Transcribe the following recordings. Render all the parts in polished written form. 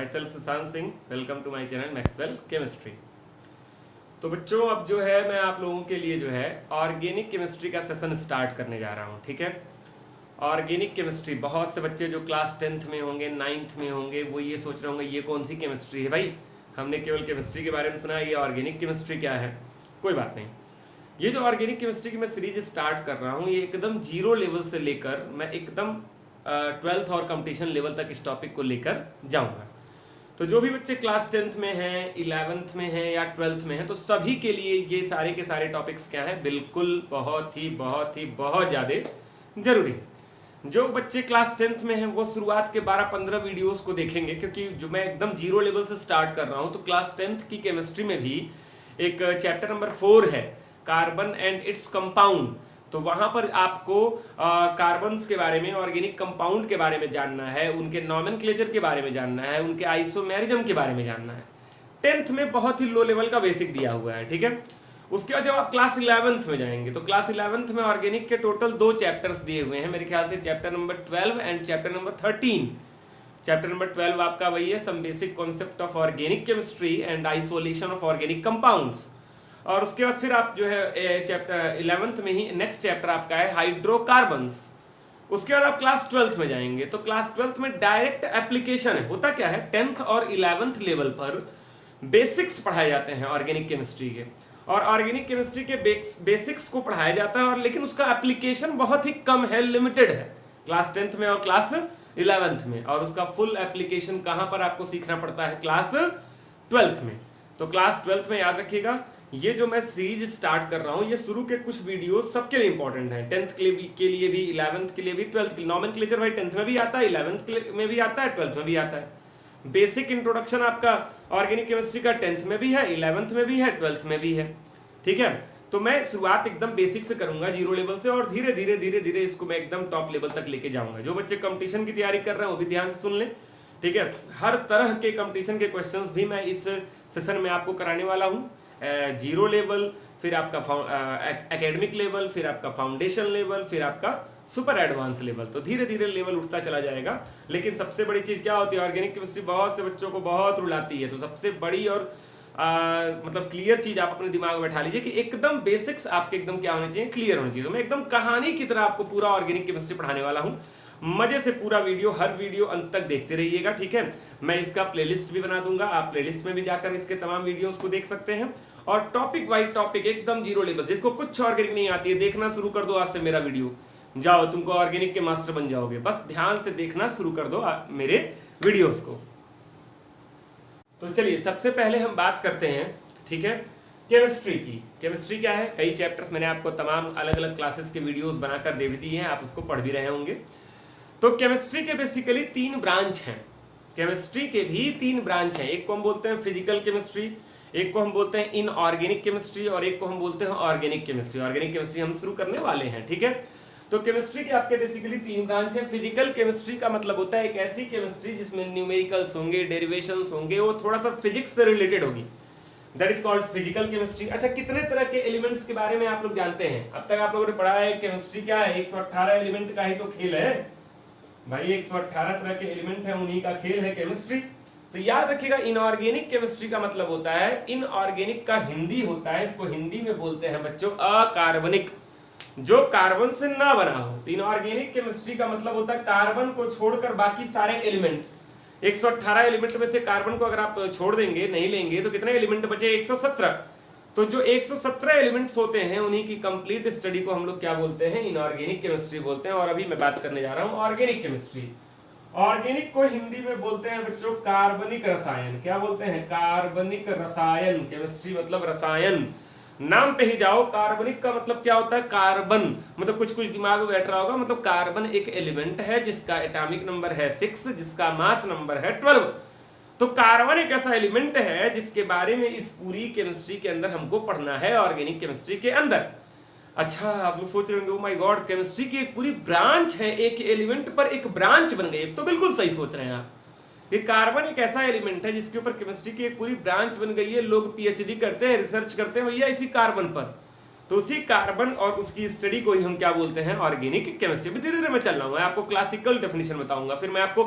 Self Sushant Singh, welcome to my channel Maxwell chemistry. तो बच्चों अब जो है मैं आप लोगों के लिए जो है ऑर्गेनिक केमिस्ट्री का सेशन स्टार्ट करने जा रहा हूँ। ठीक है, ऑर्गेनिक केमिस्ट्री बहुत से बच्चे जो क्लास 10th में होंगे, 9th में होंगे, वो ये सोच रहे होंगे ये कौन सी केमिस्ट्री है भाई, हमने केवल केमिस्ट्री के बारे में सुना है, ये ऑर्गेनिक केमिस्ट्री क्या है। कोई बात नहीं, ये जो ऑर्गेनिक केमिस्ट्री की मैं सीरीज स्टार्ट कर रहा हूँ ये एकदम जीरो लेवल से लेकर मैं एकदम 12th और कंपटीशन लेवल तक इस टॉपिक को लेकर जाऊंगा। तो जो भी बच्चे क्लास 10th में हैं, 11th में हैं या 12th में हैं, तो सभी के लिए ये सारे के सारे टॉपिक्स क्या है, बिल्कुल बहुत ज़्यादा जरूरी है। जो बच्चे क्लास 10th में हैं वो शुरुआत के 12-15 वीडियोस को देखेंगे, क्योंकि जो मैं एकदम जीरो लेवल से स्टार्ट कर रहा हूँ। तो क्लास 10th की केमिस्ट्री में भी एक चैप्टर नंबर 4 है, कार्बन एंड इट्स कंपाउंड। तो वहां पर आपको कार्बन्स के बारे में, ऑर्गेनिक कंपाउंड के बारे में जानना है, उनके नॉमेनक्लेचर के बारे में जानना है, उनके आइसोमेरिज्म के बारे में जानना है। 10th में बहुत ही लो लेवल का बेसिक दिया हुआ है। ठीक है, उसके बाद जब आप क्लास 11th में जाएंगे तो क्लास 11th में ऑर्गेनिक के टोटल 2 चैप्टर्स दिए हुए हैं, मेरे ख्याल से chapter number 12 and chapter number 13। Chapter number 12 आपका वही है, some basic concept of organic chemistry and isolation of organic compounds. और उसके बाद फिर आप जो है चैप्टर 11th में ही नेक्स्ट चैप्टर आपका है हाइड्रोकार्बन्स। उसके बाद आप क्लास 12th में जाएंगे तो क्लास 12th में डायरेक्ट एप्लीकेशन है। होता क्या है, 10th और 11th लेवल पर बेसिक्स पढ़ाए जाते हैं ऑर्गेनिक केमिस्ट्री के, और ऑर्गेनिक केमिस्ट्री के बेसिक्स को पढ़ाया जाता है, और लेकिन उसका एप्लीकेशन बहुत ही कम है, लिमिटेड है क्लास 10th में और क्लास 11th में। और उसका फुल एप्लीकेशन कहां पर आपको सीखना पड़ता है, क्लास 12th में। तो क्लास 12th में याद रखिएगा, ये जो मैं सीरीज स्टार्ट कर रहा हूं, ये शुरू के कुछ वीडियो सबके लिए इंपॉर्टेंट है, 10th के लिए भी 11th के लिए भी, 12th के लिए। नॉमेनक्लेचर भाई 10th में भी आता है, 11th में भी आता है, 12th में भी आता है। बेसिक इंट्रोडक्शन आपका ऑर्गेनिक केमिस्ट्री का 10th में भी है, 11th में भी है, 12th में भी है। ठीक है, तो मैं शुरुआत एकदम बेसिक से करूंगा, जीरो लेवल से, और धीरे धीरे इसको मैं एकदम टॉप लेवल तक लेके जाऊंगा। जो बच्चे कंपटीशन की तैयारी कर रहे हैं वो भी ध्यान से सुन लें। ठीक है, हर तरह के कंपटीशन के क्वेश्चंस भी मैं इस सेशन में आपको कराने वाला हूँ। जीरो लेवल, फिर आपका एकेडमिक लेवल, फिर आपका फाउंडेशन लेवल, फिर आपका सुपर एडवांस लेवल। तो धीरे धीरे लेवल उठता चला जाएगा। लेकिन सबसे बड़ी चीज क्या होती है, ऑर्गेनिक केमिस्ट्री बहुत से बच्चों को बहुत रुलाती है। तो सबसे बड़ी और मतलब क्लियर चीज आप अपने दिमाग में बैठा लीजिए कि एकदम बेसिक्स आपके एकदम क्या होने चाहिए, क्लियर होने चाहिए। तो मैं एकदम कहानी की तरह आपको पूरा ऑर्गेनिक केमिस्ट्री पढ़ाने वाला हूँ। मजे से पूरा वीडियो, हर वीडियो अंत तक देखते रहिएगा। ठीक है, मैं इसका प्लेलिस्ट भी बना दूंगा, आप प्लेलिस्ट में भी जाकर इसके तमाम वीडियोस को देख सकते हैं। और टॉपिक वाइज टॉपिक एकदम जीरो लेवल, जिसको कुछ ऑर्गेनिक नहीं आती है, देखना शुरू कर दो आज से मेरा वीडियो, जाओ तुमको ऑर्गेनिक के मास्टर बन जाओगे। बस ध्यान से देखना शुरू कर दो मेरे वीडियोस को। तो चलिए सबसे पहले हम बात करते हैं, ठीक है, केमिस्ट्री की। केमिस्ट्री क्या है, कई चैप्टर्स मैंने आपको तमाम अलग अलग क्लासेस के वीडियोस बनाकर दे भी दिए हैं, आप उसको पढ़ भी रहे होंगे। तो केमिस्ट्री के बेसिकली 3 ब्रांच हैं। केमिस्ट्री के भी 3 ब्रांच हैं। एक को हम बोलते हैं फिजिकल केमिस्ट्री, एक को हम बोलते हैं इनऑर्गेनिक केमिस्ट्री, और एक को हम बोलते हैं ऑर्गेनिक केमिस्ट्री। ऑर्गेनिक केमिस्ट्री हम शुरू करने वाले हैं। ठीक है, तो केमिस्ट्री के आपके बेसिकली 3 ब्रांच है। फिजिकल केमिस्ट्री का मतलब होता है एक ऐसी केमिस्ट्री जिसमें न्यूमेरिकल्स होंगे, डेरिवेशंस होंगे, वो थोड़ा सा फिजिक्स से रिलेटेड होगी, that is called physical chemistry. अच्छा, कितने तरह के एलिमेंट्स के बारे में आप लोग जानते हैं? अब तक आप लोगों ने पढ़ा है केमिस्ट्री क्या है, 118 एलिमेंट का ही तो खेल है भाई, 118 तरह के एलिमेंट है, उन्हीं का खेल है केमिस्ट्री। तो याद रखिएगा, इनऑर्गेनिक केमिस्ट्री का मतलब होता है, इनऑर्गेनिक का हिंदी होता है, इसको हिंदी में बोलते हैं बच्चों अकार्बनिक, जो कार्बन से ना बना हो। तो इनऑर्गेनिक केमिस्ट्री का मतलब होता है कार्बन को छोड़कर बाकी सारे एलिमेंट। 118 एलिमेंट में से कार्बन को अगर आप छोड़ देंगे, नहीं लेंगे, तो कितने एलिमेंट बचे, 117। तो जो 117 एलिमेंट्स होते हैं उन्हीं की कंप्लीट स्टडी को हम लोग क्या बोलते हैं, इनऑर्गेनिक केमिस्ट्री बोलते हैं। और अभी मैं बात करने जा रहा हूं ऑर्गेनिक केमिस्ट्री। ऑर्गेनिक को हिंदी में बोलते हैं बच्चों कार्बनिक रसायन। क्या बोलते हैं, कार्बनिक रसायन। केमिस्ट्री मतलब रसायन, नाम पे ही जाओ। कार्बनिक का मतलब क्या होता है, कार्बन, मतलब कुछ दिमाग में बैठ रहा होगा, मतलब कार्बन एक एलिमेंट है जिसका एटॉमिक नंबर है 6, जिसका मास नंबर है 12। तो कार्बन एक ऐसा एलिमेंट है जिसके बारे में इस पूरी केमिस्ट्री के अंदर हमको पढ़ना है, ऑर्गेनिक केमिस्ट्री के अंदर। अच्छा, आप लोग सोच रहे होंगे, ओ माय गॉड, केमिस्ट्री की एक पूरी ब्रांच है, एक एलिमेंट पर एक ब्रांच बन गई। तो बिल्कुल सही सोच रहे हैं आप, ये कार्बन एक ऐसा एलिमेंट है जिसके ऊपर केमिस्ट्री की एक पूरी ब्रांच बन गई है। लोग पीएचडी करते हैं, रिसर्च करते हैं भैया इसी कार्बन पर। तो उसी कार्बन और उसकी स्टडी को ही हम क्या बोलते हैं, ऑर्गेनिक केमिस्ट्री। धीरे धीरे मैं चल रहा हूँ, मैं आपको क्लासिकल डेफिनेशन बताऊंगा, फिर मैं आपको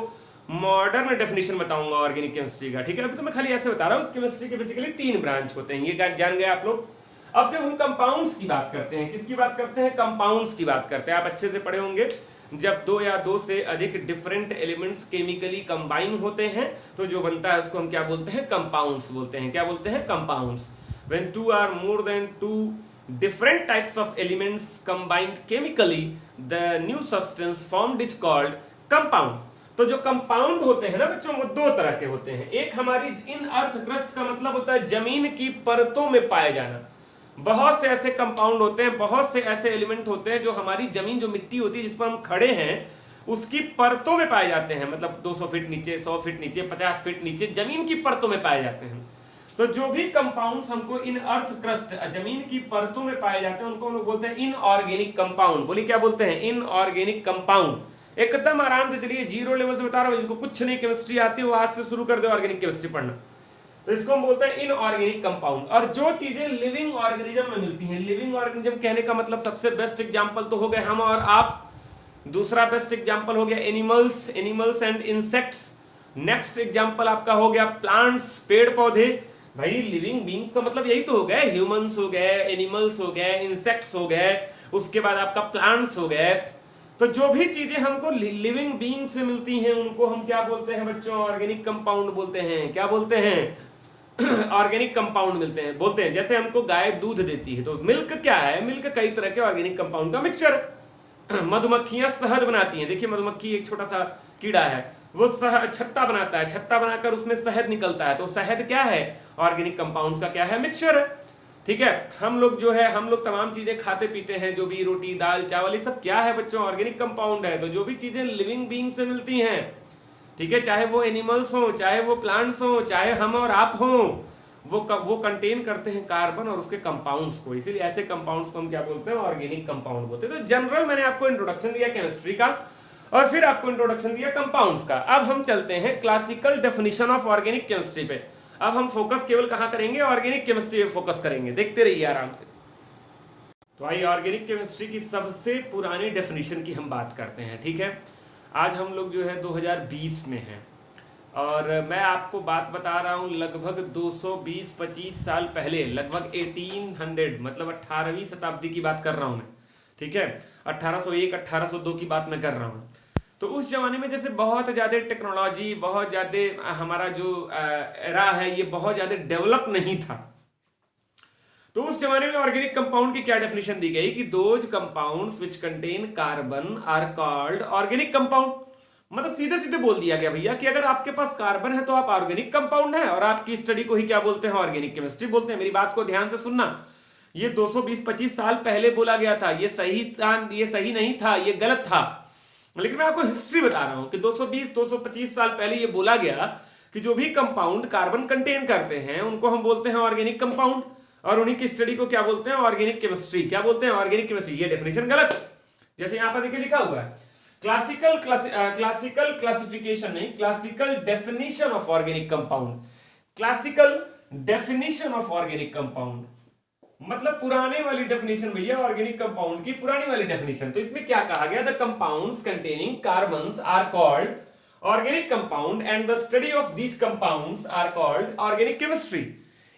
मॉडर्न डेफिनेशन बताऊंगा ऑर्गेनिक केमिस्ट्री का, ठीक है। अभी तो मैं खाली ऐसे बता रहा हूँ, केमिस्ट्री के बेसिकली 3 ब्रांच होते हैं, ये जान गए आप लोग। अब जब हम कंपाउंड्स की बात करते हैं, किसकी बात करते हैं, कंपाउंड्स की बात करते हैं, आप अच्छे से पढ़े होंगे, जब 2 या 2 से अधिक डिफरेंट एलिमेंट्स केमिकली कंबाइन होते हैं तो जो बनता है उसको हम क्या बोलते हैं, कंपाउंड्स बोलते हैं। क्या बोलते हैं, compounds. When 2 are more than 2 different types of elements combined chemically, the new substance formed is called compound। तो जो कंपाउंड होते हैं ना बच्चों, वो 2 तरह के होते हैं। एक हमारी इन अर्थ क्रस्ट का मतलब होता है जमीन की परतों में पाए जाना। बहुत से ऐसे कंपाउंड होते हैं, बहुत से ऐसे एलिमेंट होते हैं जो हमारी जमीन, जो मिट्टी होती है जिस पर हम खड़े हैं, उसकी परतों में पाए जाते हैं। मतलब 200 फीट नीचे, 100 फीट नीचे, 50 फीट नीचे जमीन की परतों में पाए जाते हैं। तो जो भी कंपाउंड्स हमको इन अर्थ क्रस्ट, जमीन की परतों में पाए जाते हैं, उनको हम लोग बोलते हैं इनऑर्गेनिक कंपाउंड। बोलिए क्या बोलते हैं, इनऑर्गेनिक कंपाउंड। एकदम आराम से चलिए, 0 लेवल से बता रहा हूं, जिसको कुछ नहीं केमिस्ट्री आती है वो आज से शुरू कर दे ऑर्गेनिक केमिस्ट्री पढ़ना। तो इसको हम बोलते हैं इनऑर्गेनिक कंपाउंड। और जो चीजें लिविंग ऑर्गेनिज्म में मिलती हैं, लिविंग ऑर्गेनिज्म कहने का मतलब सबसे बेस्ट एग्जांपल तो हो गए हम और आप, दूसरा बेस्ट एग्जांपल हो गया animals and insects, next example आपका हो गया प्लांट्स, पेड़ पौधे। भाई लिविंग बींग्स का मतलब यही तो हो गए, ह्यूमंस हो गए, एनिमल्स हो गए, इंसेक्ट्स हो गए, उसके बाद आपका प्लांट्स हो गए। तो जो भी चीजें हमको लिविंग बींग से मिलती हैं उनको हम क्या बोलते हैं बच्चों, ऑर्गेनिक कंपाउंड बोलते हैं। क्या बोलते हैं ऑर्गेनिक कंपाउंड मिलते हैं, बोलते हैं। जैसे हमको गाय दूध देती है तो मिल्क क्या है, मिल्क कई तरह के ऑर्गेनिक कंपाउंड का मिक्सचर। मधुमक्खियां शहद बनाती हैं, देखिए मधुमक्खी एक छोटा सा कीड़ा है, वो छत्ता बनाता है, छत्ता बनाकर उसमें शहद निकलता है, तो शहद क्या है, ऑर्गेनिक कंपाउंड्स का क्या है, मिक्सचर है। ठीक है, हम लोग जो है, हम लोग तमाम चीजें खाते पीते हैं, जो भी रोटी दाल चावल, ये सब क्या है बच्चों, ऑर्गेनिक कंपाउंड है। तो जो भी चीजें लिविंग बीइंग से मिलती हैं, ठीक है, चाहे वो एनिमल्स हो, चाहे वो प्लांट्स हो, चाहे हम और आप हो, वो कंटेन करते हैं कार्बन और उसके कंपाउंड्स को, इसीलिए ऐसे कंपाउंड्स को हम क्या बोलते हैं, ऑर्गेनिक कंपाउंड बोलते हैं। तो जनरल मैंने आपको इंट्रोडक्शन दिया केमिस्ट्री का और फिर आपको इंट्रोडक्शन दिया कंपाउंड्स का। अब हम चलते हैं classical definition of organic chemistry पे। अब हम फोकस केवल कहां करेंगे, ऑर्गेनिक केमिस्ट्री पे फोकस करेंगे, देखते रहिए आराम से। तो आइए ऑर्गेनिक केमिस्ट्री की सबसे पुरानी डेफिनेशन की हम बात करते हैं। ठीक है, आज हम लोग जो है 2020 में हैं और मैं आपको बात बता रहा हूं लगभग 220-25 साल पहले, लगभग 1800 मतलब 18वीं शताब्दी की बात कर रहा हूं मैं। ठीक है, 1801 1802 की बात मैं कर रहा हूं। तो उस जमाने में जैसे बहुत ज्यादा टेक्नोलॉजी, बहुत ज्यादा हमारा जो एरा है ये बहुत ज्यादा डेवलप नहीं था। तो उस जमाने में ऑर्गेनिक कंपाउंड की क्या डेफिनेशन दी गई कि those compounds which contain carbon are called organic compound. मतलब सीधे सीधे बोल दिया गया भैया कि अगर आपके पास कार्बन है तो आप ऑर्गेनिक कंपाउंड है, और आपकी स्टडी को ही क्या बोलते हैं, ऑर्गेनिक केमिस्ट्री बोलते हैं। मेरी बात को ध्यान से सुनना, ये 220-25 साल पहले बोला गया था, ये सही था, ये सही नहीं था, ये गलत था, लेकिन मैं आपको हिस्ट्री बता रहा हूं कि 220-225 साल पहले ये बोला गया कि जो भी कंपाउंड कार्बन कंटेन करते हैं उनको हम बोलते हैं ऑर्गेनिक कंपाउंड, और उन्हीं की स्टडी को क्या बोलते हैं, ऑर्गेनिक केमिस्ट्री। क्या बोलते हैं, ऑर्गेनिक केमिस्ट्री। ये डेफिनेशन गलत है, जैसे यहां पर देखिए लिखा हुआ है क्लासिकल क्लासिफिकेशन नहीं, classical definition of organic compound. Classical definition of organic compound मतलब पुराने वाली डेफिनेशन भैया, ऑर्गेनिक कंपाउंड की पुरानी वाली डेफिनेशन। तो इसमें क्या कहा गया, the compounds containing carbons are called organic compound and the study of these compounds are called organic chemistry.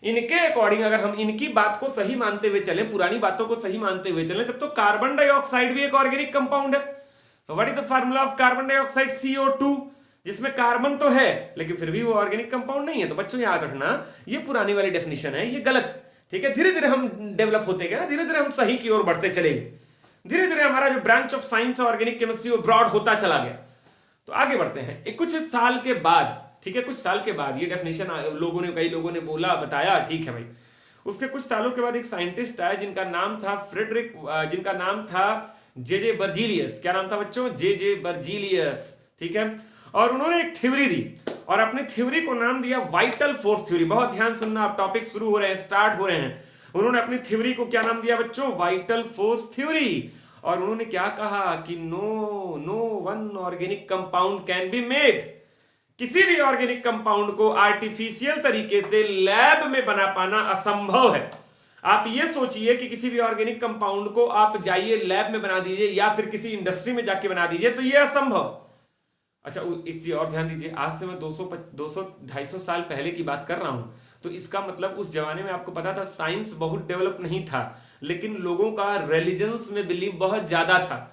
इनके अकॉर्डिंग अगर हम इनकी बात को सही मानते हुए चले, पुरानी बातों को सही मानते हुए चले, तब तो कार्बन डाइऑक्साइड भी एक ऑर्गेनिक कंपाउंड है। What is the formula of carbon dioxide, CO2, जिसमें कार्बन तो है लेकिन फिर भी वो ऑर्गेनिक कंपाउंड नहीं है। तो बच्चों याद रखना, ये पुरानी वाली डेफिनेशन है, ये गलत है। ठीक है, धीरे धीरे हम डेवलप होते गए ना, धीरे धीरे हम सही की ओर बढ़ते चले गए, धीरे धीरे हमारा जो ब्रांच ऑफ साइंस है ऑर्गेनिक केमिस्ट्री वो ब्रॉड होता चला गया। तो आगे बढ़ते हैं। कुछ साल के बाद, ठीक है, कुछ साल के बाद ये डेफिनेशन कई लोगों ने बोला, बताया, ठीक है भाई। उसके कुछ सालों के बाद एक साइंटिस्ट आया जिनका नाम था जिनका नाम था जे बर्जीलियस। क्या नाम था बच्चों, जे बर्जीलियस। ठीक है, और उन्होंने एक थ्योरी दी और अपने थ्योरी को नाम दिया वाइटल फोर्स थ्योरी। बहुत ध्यान सुनना, आप टॉपिक शुरू हो रहे हैं, स्टार्ट हो रहे हैं। उन्होंने अपनी थ्योरी को क्या नाम दिया बच्चों, वाइटल फोर्स थ्योरी। और उन्होंने क्या कहा कि no one organic compound can be made. किसी भी ऑर्गेनिक कंपाउंड को आर्टिफिशियल तरीके से लैब में बना पाना असंभव है। आप ये सोचिए कि किसी भी ऑर्गेनिक कंपाउंड को आप जाइए लैब में बना दीजिए या फिर किसी इंडस्ट्री में जाके बना दीजिए, तो ये असंभव। अच्छा एक चीज और ध्यान दीजिए, आज से मैं 200 250 साल पहले की बात कर रहा हूं, तो इसका मतलब उस जमाने में आपको पता था साइंस बहुत डेवलप नहीं था, लेकिन लोगों का रिलीजन्स में बिलीव बहुत ज्यादा था।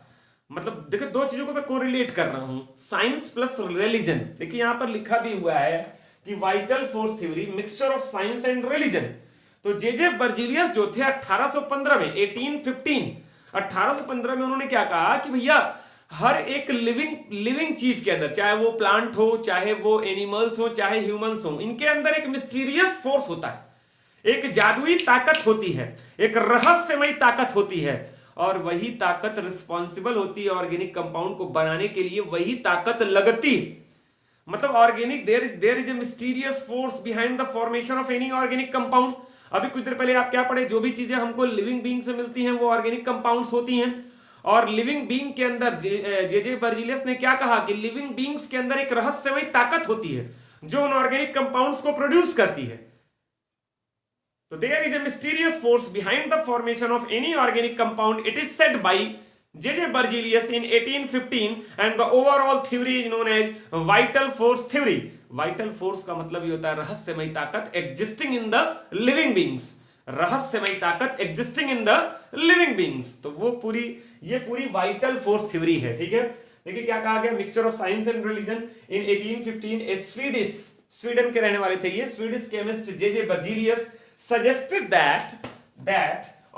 मतलब देखो दो चीजों को मैं कोरिलेट कर रहा हूं, साइंस प्लस रिलीजन। देखिए यहां पर लिखा भी हुआ है कि vital force theory mixture of science and religion. तो जे बर्जीलियस जो थे 1815 में 1815 में उन्होंने क्या कहा कि भैया हर एक लिविंग चीज के अंदर, चाहे वो प्लांट हो, चाहे वो एनिमल्स हो, चाहे ह्यूमंस हो, इनके अंदर एक मिस्टीरियस फोर्स होता है, एक जादुई ताकत होती है, एक रहस्यमयी ताकत होती है, और वही ताकत रिस्पॉन्सिबल होती है ऑर्गेनिक कंपाउंड को बनाने के लिए, वही ताकत लगती है। मतलब organic there is a mysterious force behind the formation of any organic compound. अभी कुछ देर पहले आप क्या पढ़े, जो भी चीजें हमको लिविंग बीइंग से मिलती हैं वो ऑर्गेनिक कंपाउंड्स होती हैं। और लिविंग बीइंग के अंदर जे बर्जीलियस ने क्या कहा कि लिविंग बीइंग्स के अंदर एक रहस्यमयी ताकत होती है जो उन ऑर्गेनिक कंपाउंड्स को प्रोड्यूस करती है। So there is a mysterious force behind the formation of any organic compound. It is said by J.J. Berzelius in 1815 and the overall theory is known as vital force theory. Vital force का मतलब ये होता है रहस्यमयी ताकत existing in the living beings. रहस्यमयी ताकत existing in the living beings. तो वो ये पूरी vital force theory है, ठीक है। देखिए क्या कहा गया, mixture of science and religion in 1815 a Sweden के रहने वाले थे ये Swedish chemist J.J. Berzelius suggested that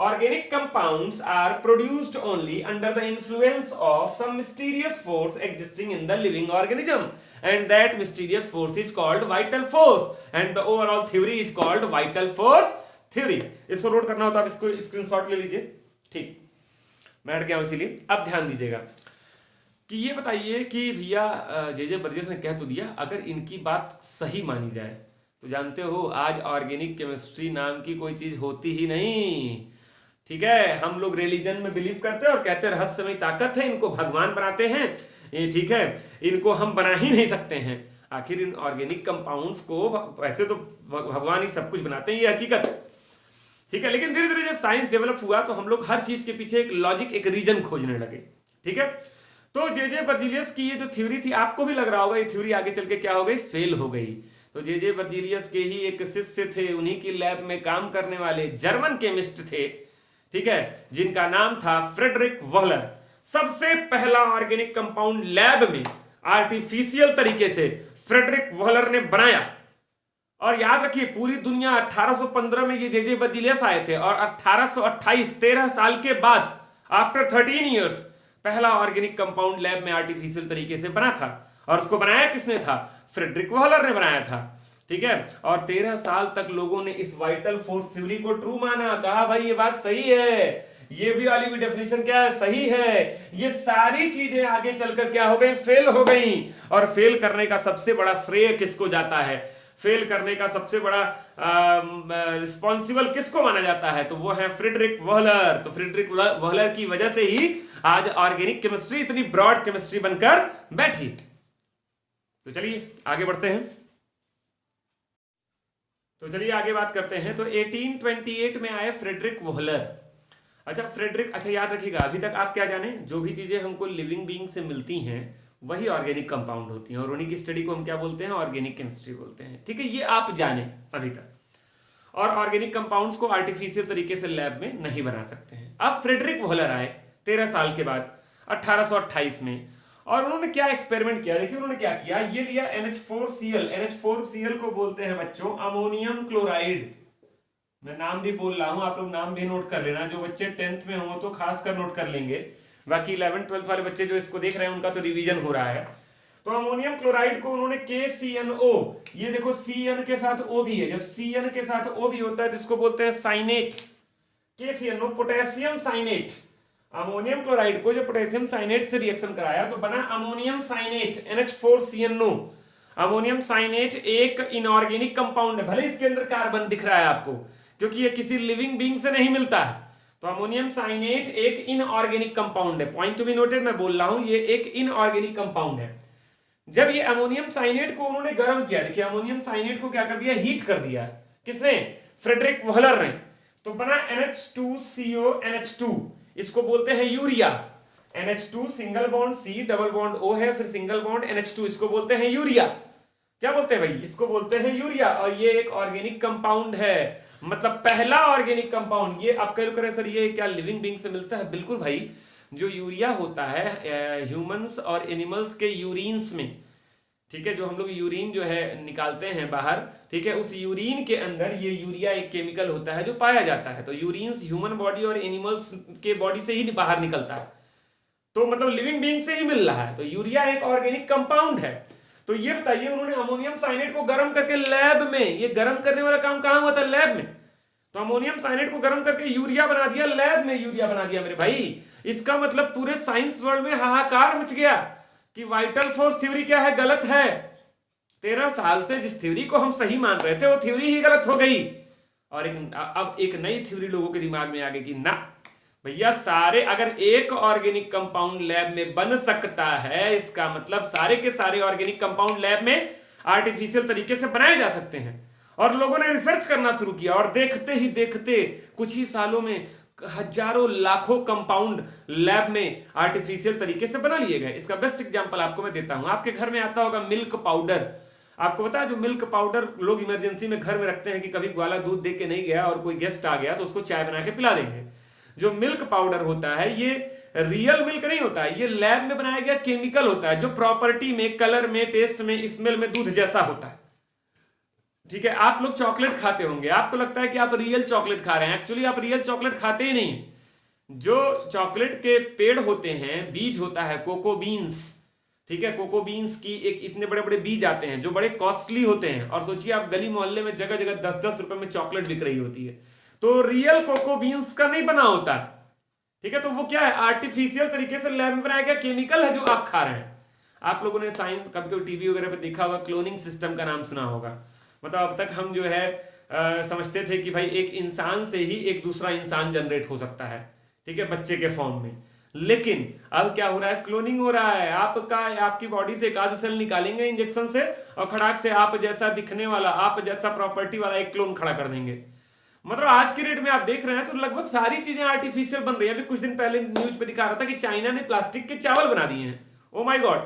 organic compounds are produced only under the influence of some mysterious force existing in the living organism, and that mysterious force is called vital force, and the overall theory is called vital force theory. इसको note करना हो तो आप इसको screenshot ले लीजिए, ठीक। मैं हट गया हूं इसीलिए। अब ध्यान दीजिएगा कि ये बताइए कि भैया जे बर्जेलियस ने कह तो दिया, अगर इनकी बात सही मानी जाए तो जानते हो आज ऑर्गेनिक केमिस्ट्री नाम की कोई चीज होती ही नहीं, ठीक है। हम लोग रिलीजन में बिलीव करते हैं और कहते हैं रहस्यमय ताकत है, इनको भगवान बनाते हैं, ये ठीक है, इनको हम बना ही नहीं सकते हैं। आखिर इन ऑर्गेनिक कंपाउंड्स को वैसे तो भगवान ही सब कुछ बनाते हैं, ये हकीकत, ठीक है। लेकिन धीरे धीरे जब साइंस डेवलप हुआ तो हम लोग हर चीज के पीछे एक लॉजिक, एक रीजन खोजने लगे, ठीक है। तो जे बर्जीलियस की ये जो थ्योरी थी, आपको भी लग रहा होगा ये थ्योरी आगे चल के क्या हो गई, फेल हो गई। तो जे बर्जीलियस के ही एक शिष्य थे, उन्हीं की लैब में काम करने वाले जर्मन केमिस्ट थे, ठीक है, जिनका नाम था फ्रेडरिक वॉहलर। सबसे पहला ऑर्गेनिक कंपाउंड लैब में आर्टिफिशियल तरीके से फ्रेडरिक वॉहलर ने बनाया। और याद रखिए पूरी दुनिया 1815 में ये जे बर्जीलियस आए थे, और 1828 13 साल के बाद आफ्टर 13 ईयर्स पहला ऑर्गेनिक कंपाउंड लैब में आर्टिफिशियल तरीके से बना था। और उसको बनाया किसने था, फ्रेडरिक वॉहलर ने बनाया था, ठीक है। और 13 साल तक लोगों ने इस वाइटल फोर्स थ्योरी को ट्रू माना, कहा भाई ये बात सही है, ये भी वाली भी डेफिनेशन क्या है, सही है। ये सारी चीजें आगे चलकर क्या हो गई, फेल हो गई। और फेल करने का सबसे बड़ा श्रेय किसको जाता है, फेल करने का सबसे बड़ा रिस्पॉन्सिबल किसको माना जाता है, तो वो है फ्रेडरिक वॉहलर। तो फ्रेडरिक वॉहलर की वजह से ही आज ऑर्गेनिक केमिस्ट्री इतनी ब्रॉड केमिस्ट्री बनकर बैठी। तो चलिए आगे बढ़ते हैं, तो चलिए आगे बात करते हैं। तो 1828 में आए फ्रेडरिक वॉहलर। अच्छा याद रखिएगा, अभी तक आप क्या जाने, जो भी चीजें हमको लिविंग बीइंग से मिलती हैं वही ऑर्गेनिक कंपाउंड होती हैं, और उन्हीं की स्टडी को हम क्या बोलते हैं, ऑर्गेनिक केमिस्ट्री बोलते हैं, ठीक है। ये आप जाने अभी तक। और ऑर्गेनिक कंपाउंड्स को आर्टिफिशियल तरीके से लैब में नहीं बना सकते हैं। अब फ्रेडरिक वॉहलर आए 13 साल के बाद 1828 में, और उन्होंने क्या एक्सपेरिमेंट किया, देखिए उन्होंने क्या किया, ये लिया NH4Cl। NH4Cl को बोलते हैं बच्चों अमोनियम क्लोराइड। मैं नाम भी बोल रहा हूं, आप लोग नाम भी नोट कर लेना, जो बच्चे 10th में हो तो खासकर नोट कर लेंगे, बाकी 11th 12th वाले बच्चे जो इसको देख रहे हैं उनका तो रिवीजन हो रहा है। तो अमोनियम क्लोराइड को उन्होंने KCNO, ये देखो CN के साथ O भी है, जब CN के साथ O भी होता है तो इसको बोलते हैं cyanate, KCNO potassium cyanate. Ammonium chloride को जो पोटेशियम साइनेट से रिएक्शन कराया तो बना अमोनियम साइनेट NH4CnO। अमोनियम साइनेट एक इनऑर्गेनिक कंपाउंड है, भले इसके अंदर कार्बन दिख रहा है आपको, क्योंकि ये किसी लिविंग बीइंग से नहीं मिलता है। तो अमोनियम साइनेट एक इनऑर्गेनिक कंपाउंड है, पॉइंट टू बी नोटेड, मैं बोल रहा हूं ये एक इनऑर्गेनिक कंपाउंड है। जब ये अमोनियम साइनेट को उन्होंने गर्म किया, देखिए अमोनियम साइनेट को क्या कर दिया, हीट कर दिया, किसने, फ्रेडरिक वॉहलर ने, तो बना NH2CO NH2, इसको बोलते हैं urea. NH2 single bond C, double bond O है, फिर सिंगल बॉन्ड NH2, इसको बोलते हैं यूरिया। क्या बोलते हैं भाई? इसको बोलते हैं यूरिया। और ये एक ऑर्गेनिक कंपाउंड है, मतलब पहला ऑर्गेनिक कंपाउंड। ये आप कह रहे सर ये क्या लिविंग बींग से मिलता है? बिल्कुल भाई, जो यूरिया होता है ह्यूमंस और एनिमल्स के यूरिन्स में, ठीक है, जो हम लोग यूरिन जो है निकालते हैं बाहर, ठीक है, उस यूरिन के अंदर ये यूरिया एक केमिकल होता है जो पाया जाता है। तो यूरिन ह्यूमन बॉडी और एनिमल्स के बॉडी से ही बाहर निकलता है, तो मतलब लिविंग बीइंग से ही मिल रहा है। तो यूरिया एक ऑर्गेनिक कंपाउंड है। तो ये बताइए, उन्होंने अमोनियम साइनेट को गर्म करके लैब में, ये गर्म करने वाला काम कहां हुआ था? लैब में। तो अमोनियम साइनेट को गर्म करके यूरिया बना दिया, लैब में यूरिया बना दिया मेरे भाई। इसका मतलब पूरे साइंस वर्ल्ड में हाहाकार मच गया कि वाइटल फोर्स थ्योरी क्या है? गलत है। 13 साल से जिस थ्योरी को हम सही मान रहे थे वो थ्योरी ही गलत हो गई, और अब एक नई थ्योरी लोगों के दिमाग में आ गई कि ना भैया, सारे, अगर एक ऑर्गेनिक कंपाउंड लैब में बन सकता है, इसका मतलब सारे के सारे ऑर्गेनिक कंपाउंड लैब में आर्टिफिशियल तरीके से बनाए जा सकते हैं। और लोगों ने रिसर्च करना शुरू किया, और देखते ही देखते कुछ ही सालों में हजारों लाखों कंपाउंड लैब में आर्टिफिशियल तरीके से बना लिए गए। इसका बेस्ट एग्जांपल आपको मैं देता हूं। आपके घर में आता होगा मिल्क पाउडर। आपको पता है, जो मिल्क पाउडर लोग इमरजेंसी में घर में रखते हैं कि कभी ग्वाला दूध दे के नहीं गया और कोई गेस्ट आ गया तो उसको चाय बना के पिला देंगे। जो मिल्क पाउडर होता है ये रियल मिल्क नहीं होता है, ये लैब में बनाया गया केमिकल होता है, जो प्रॉपर्टी में, कलर में, टेस्ट में, स्मेल में दूध जैसा होता है। ठीक है, आप लोग चॉकलेट खाते होंगे, आपको लगता है कि आप रियल चॉकलेट खा रहे हैं, एक्चुअली आप रियल चॉकलेट खाते ही नहीं। जो चॉकलेट के पेड़ होते हैं, बीज होता है कोको बीन्स, ठीक है, कोको बीन्स की एक इतने बड़े बड़े बीज आते हैं जो बड़े कॉस्टली होते हैं। और सोचिए आप, गली मोहल्ले में जगह जगह 10-10 रुपए में चॉकलेट बिक रही होती है, तो रियल कोको बीन्स का नहीं बना होता, ठीक है। तो वो क्या है? आर्टिफिशियल तरीके से लैब में बनाया गया केमिकल है जो आप खा रहे हैं। आप लोगों ने साइंस कभी कभी टीवी वगैरह पे देखा होगा, क्लोनिंग सिस्टम का नाम सुना होगा। मतलब अब तक हम जो है समझते थे कि भाई एक इंसान से ही एक दूसरा इंसान जनरेट हो सकता है, ठीक है, बच्चे के फॉर्म में। लेकिन अब क्या हो रहा है? क्लोनिंग हो रहा है। आपकी बॉडी से एक आध सेल निकालेंगे इंजेक्शन से, और खड़ाक से आप जैसा दिखने वाला, आप जैसा प्रॉपर्टी वाला एक क्लोन खड़ा कर देंगे। मतलब आज की डेट में आप देख रहे हैं तो लगभग सारी चीजें आर्टिफिशियल बन रही है। अभी कुछ दिन पहले न्यूज पे दिखा रहा था कि चाइना ने प्लास्टिक के चावल बना दिए हैं। ओ माय गॉड,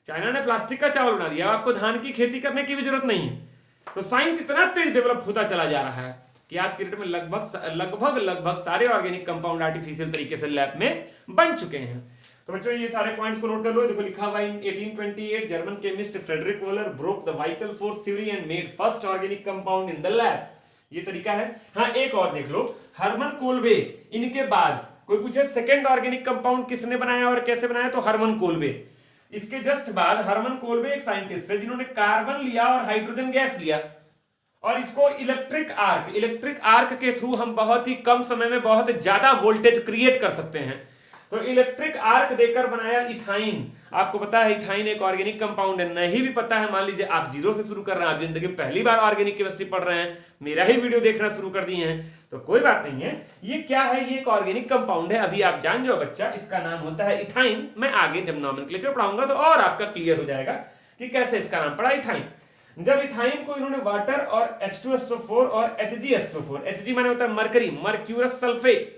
चाइना ने प्लास्टिक का चावल बना दिया, आपको धान की खेती करने की भी जरूरत नहीं है। तो साइंस इतना तेज डेवलप होता चला जा रहा है कि आज की डेट में लगभग सारे ऑर्गेनिक कंपाउंड आर्टिफिशियल तरीके से लैब में बन चुके हैं। तो बच्चों ये सारे पॉइंट्स को नोट कर लो। देखो लिखा हुआ in 1828 German chemist Friedrich Wohler broke the vital force theory and made first organic compound in the lab. ये तरीका है। हाँ, एक और देख लो, हरमन कोलबे। इनके बाद कोई पूछे सेकेंड ऑर्गेनिक कंपाउंड किसने बनाया और कैसे बनाया, तो हरमन कोलबे। इसके जस्ट बाद हरमन कोलबे एक साइंटिस्ट है जिन्होंने कार्बन लिया और हाइड्रोजन गैस लिया, और इसको इलेक्ट्रिक आर्क के थ्रू हम बहुत ही कम समय में बहुत ज्यादा वोल्टेज क्रिएट कर सकते हैं। तो इलेक्ट्रिक आर्क देकर बनाया इथाइन। आपको पता है इथाइन एक ऑर्गेनिक कंपाउंड है, नहीं भी पता है, मान लीजिए आप जीरो से शुरू कर रहे हैं, आप जिंदगी में पहली बार ऑर्गेनिक केमिस्ट्री पढ़ रहे हैं, मेरा ही वीडियो देखना शुरू कर दिए हैं, तो कोई बात नहीं है। ये क्या है? ये एक ऑर्गेनिक कंपाउंड है, अभी आप जान जाओ बच्चा, इसका नाम होता है इथाइन। मैं आगे जब नॉमेनक्लेचर पढ़ाऊंगा तो और आपका क्लियर हो जाएगा कि कैसे इसका नाम पड़ा इथाइन। जब इथाइन को इन्होंने वाटर और H2SO4 और HgSO4, Hg माने होता है मरकरी, मर्क्यूरस सल्फेट,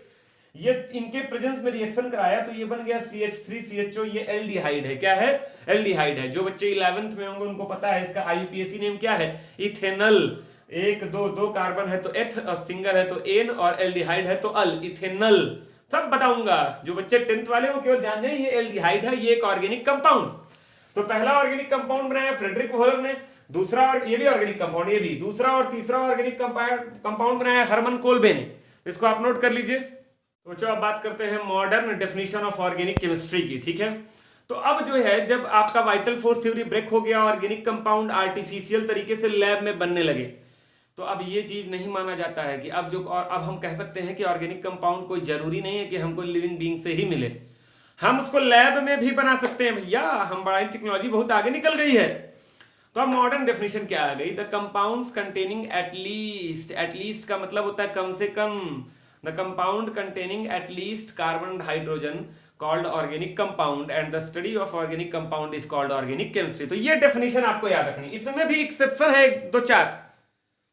ये इनके प्रेजेंस में रिएक्शन कराया तो ये बन गया CH3CHO। ये एल्डिहाइड है। क्या है? एल्डिहाइड है। जो बच्चे 11th में होंगे उनको पता है इसका IUPAC नेम क्या है, इथेनल। 1 2 2 कार्बन है तो एथ, और सिंगल है तो एन, और एल्डिहाइड है तो अल, इथेनल। सब बताऊंगा। जो बच्चे 10th वाले हो केवल जान जाए ये एल्डिहाइड है, ये एक ऑर्गेनिक कंपाउंड। तो पहला ऑर्गेनिक कंपाउंड बनाया फ्रेडरिक वोलर ने, दूसरा, और ये भी ऑर्गेनिक कंपाउंड, ये भी दूसरा और तीसरा ऑर्गेनिक कंपाउंड बनाया हरमन कोलबे ने। इसको आप नोट कर लीजिए। तो बच्चों अब बात करते हैं modern definition of organic chemistry की, ठीक है। तो अब जो है, जब आपका वाइटल फोर्स थ्योरी ब्रेक हो गया, ऑर्गेनिक कंपाउंड आर्टिफिशियल तरीके से लैब में बनने लगे, तो अब ये चीज नहीं माना जाता है कि अब हम कह सकते हैं कि ऑर्गेनिक कंपाउंड कोई जरूरी नहीं है कि हमको लिविंग बीइंग से ही मिले, हम उसको लैब में भी बना सकते हैं। भैया हमारी टेक्नोलॉजी बहुत आगे निकल गई है। तो अब मॉडर्न डेफिनेशन क्या आ गई? द कंपाउंड्स कंटेनिंग एटलीस्ट का मतलब होता है कम से कम। The compound containing at least carbon and hydrogen called organic compound, and the study of organic compound is called organic chemistry. तो ये डेफिनेशन आपको याद रखनी। इसमें भी एक्सेप्शन है 2-4,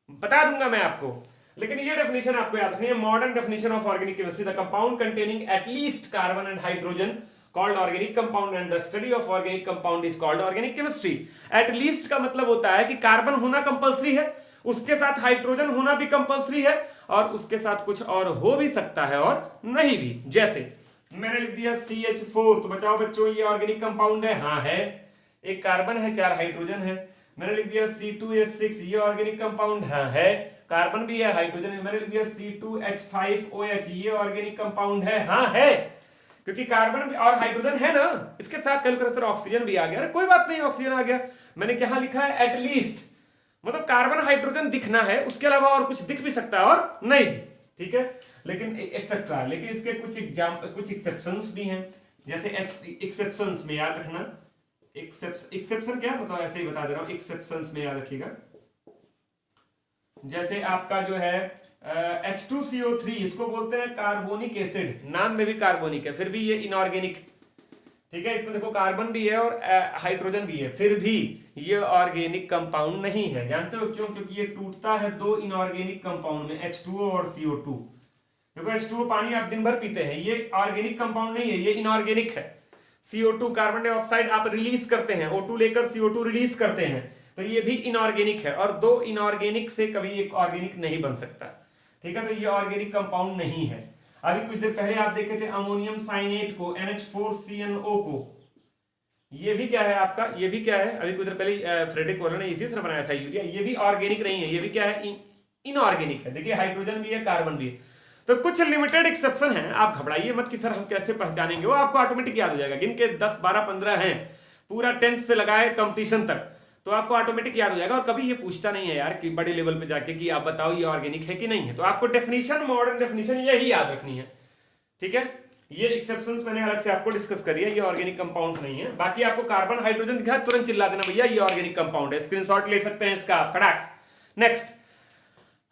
बता दूंगा मैं आपको, लेकिन ये डेफिनेशन आपको याद रखनी है। Modern definition of organic chemistry, the compound containing at least carbon and hydrogen called organic compound and the study of organic compound is called organic chemistry. At least का मतलब होता है कि कार्बन होना कंपलसरी है, उसके साथ हाइड्रोजन होना भी कंपलसरी है, और उसके साथ कुछ और हो भी सकता है और नहीं भी। जैसे मैंने लिख दिया CH4, तो बताओ बच्चों ये ऑर्गेनिक कंपाउंड है? हाँ है। एक कार्बन है, 4 हाइड्रोजन है। मैंने लिख दिया C2H6, ये ऑर्गेनिक कंपाउंड है, कार्बन भी है, हाइड्रोजन है। मैंने लिख दिया C2H5OH, ये ऑर्गेनिक कंपाउंड है, हाँ है, क्योंकि कार्बन और हाइड्रोजन है ना। इसके साथ कैलकुलेशन ऑक्सीजन भी आ गया, कोई बात नहीं, ऑक्सीजन आ गया। मैंने क्या लिखा है? एटलीस्ट, मतलब कार्बन हाइड्रोजन दिखना है, उसके अलावा और कुछ दिख भी सकता है और नहीं भी, ठीक है। लेकिन एक्सेट्रा, लेकिन इसके कुछ एक्सेप्शंस भी हैं। जैसे एक्सेप्शंस में याद रखना, एक्सेप्शन क्या मतलब, ऐसे ही बता दे रहा हूं, एक्सेप्शंस में याद रखिएगा। जैसे आपका जो है H2CO3, इसको बोलते हैं कार्बोनिक एसिड, नाम में भी कार्बोनिक है, फिर भी ये इनऑर्गेनिक, ठीक है। इसमें देखो कार्बन भी है और हाइड्रोजन भी है, फिर भी ये ऑर्गेनिक कंपाउंड नहीं है। जानते हो क्यों? क्योंकि ये टूटता है दो इनऑर्गेनिक कंपाउंड में, H2O और CO2। देखो H2O पानी आप दिन भर पीते हैं, ये ऑर्गेनिक कंपाउंड नहीं है, ये इनऑर्गेनिक है। CO2 कार्बन डाइऑक्साइड आप रिलीज करते हैं, O2 लेकर CO2 रिलीज करते हैं, तो ये भी इनऑर्गेनिक है, और दो इनऑर्गेनिक से कभी एक ऑर्गेनिक नहीं बन सकता, ठीक है। तो ये ऑर्गेनिक कंपाउंड नहीं है। अभी कुछ देर पहले आप देखे थे अमोनियम साइनेट को, NH4CnO को, ये भी क्या है आपका, ये भी क्या है, अभी कुछ देर पहले फ्रेडरिक कोहलर ने इसी से बनाया था यूरिया, ये भी ऑर्गेनिक नहीं है, ये भी क्या है, इनऑर्गेनिक है। देखिए हाइड्रोजन भी है, कार्बन भी है। तो कुछ लिमिटेड एक्सेप्शन है, आप घबराइए मत कि सर हम कैसे पहचानेंगे, वो आपको ऑटोमेटिक याद हो जाएगा। गिन के 10 12 15 हैं, पूरा 10th से लगाए कंपटीशन तक, तो आपको ऑटोमेटिक याद हो जाएगा। और कभी ये पूछता नहीं है यार कि बड़े लेवल पे जाके कि आप बताओ ये ऑर्गेनिक है कि नहीं है, तो आपको डेफिनेशन, मॉडर्न डेफिनेशन यही याद रखनी है, ठीक है। ये एक्सेप्शंस मैंने अलग से आपको डिस्कस करी है, ये ऑर्गेनिक कंपाउंड्स नहीं है। बाकी आपको कार्बन हाइड्रोजन दिखा तुरंत चिल्ला देना भैया ये ऑर्गेनिक कंपाउंड है, स्क्रीनशॉट ले सकते हैं इसका खड़ाक। नेक्स्ट,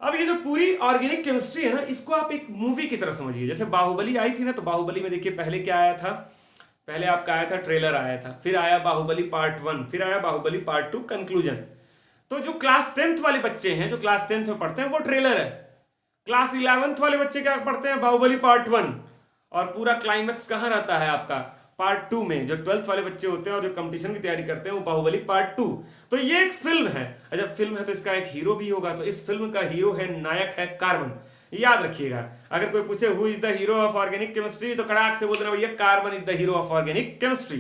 अब ये जो पूरी ऑर्गेनिक केमिस्ट्री है ना, इसको आप एक मूवी की तरह समझिए। जैसे बाहुबली आई थी ना, तो बाहुबली में देखिए पहले क्या आया था, पहले आपका आया था ट्रेलर आया था, फिर आया बाहुबली पार्ट 1, फिर आया बाहुबली पार्ट 2 कंक्लूजन। तो जो क्लास 10th वाले बच्चे हैं, जो क्लास 10th में पढ़ते हैं, वो ट्रेलर है। क्लास 11th वाले बच्चे क्या पढ़ते हैं? बाहुबली पार्ट 1। और पूरा क्लाइमैक्स कहां रहता है आपका? पार्ट 2 में। जो 12th वाले बच्चे होते हैं और जो कंपटीशन की तैयारी करते हैं, वो बाहुबली पार्ट 2। तो ये एक फिल्म है, जब फिल्म है तो इसका एक हीरो भी होगा, तो इस फिल्म का हीरो है, नायक है कार्बन। याद रखिएगा, अगर कोई पूछे who is the hero of organic chemistry, तो कड़ाक से बोल देना भैया carbon is the hero of organic chemistry.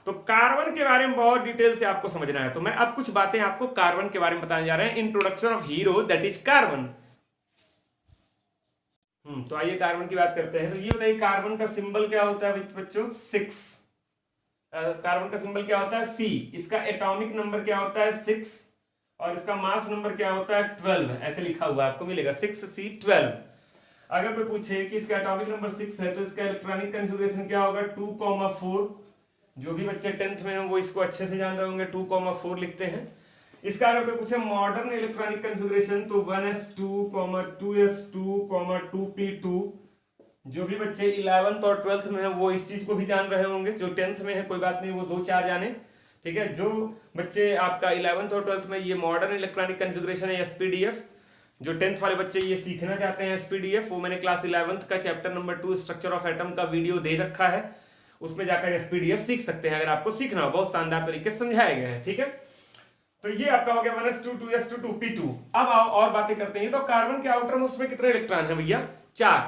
तो कार्बन के बारे में बहुत डिटेल से आपको समझना है, तो मैं अब कुछ बातें आपको कार्बन के बारे में बताने जा रहे हैं। Introduction of hero that is carbon. तो आइए कार्बन की बात करते हैं। तो ये बताइए कार्बन का सिंबल क्या होता है बच्चों? 6। कार्बन का सिंबल क्या होता है? C। इसका एटॉमिक नंबर क्या होता है? 6। और इसका मास नंबर क्या होता है? 12। ऐसे लिखा हुआ आपको मिलेगा 6C12। अगर कोई पूछे कि इसका एटॉमिक नंबर 6 है, तो इसका इलेक्ट्रॉनिक कॉन्फ़िगरेशन क्या होगा? 2,4। जो भी बच्चे 10th में हैं वो इसको अच्छे से जान रहे होंगे, 2,4 लिखते हैं। इसका अगर कोई पूछे मॉडर्न इलेक्ट्रॉनिक कॉन्फ़िगरेशन, तो 1s2, 2s2, 2p2। जो भी बच्चे 11th और 12th में हैं वो इस चीज को भी जान रहे होंगे। जो 10th में है कोई बात नहीं, वो 2-4 जाने, ठीक है। जो बच्चे आपका 11th और 12th में ये मॉडर्न इलेक्ट्रॉनिक कॉन्फ़िगरेशन है SPDF, जो 10th वाले बच्चे ये सीखना चाहते हैं SPDF, वो मैंने क्लास 11th का chapter number 2 structure of atom का वीडियो दे रखा है, उसमें जाकर SPDF सीख सकते हैं अगर आपको सीखना हो। बहुत शानदार तरीके से समझाया गया है, ठीक है। तो ये आपका हो गया 1s2, 2s2, 2p2। अब आओ और बातें करते हैं। तो कार्बन के आउटर मोस्ट में कितने इलेक्ट्रॉन है भैया? 4।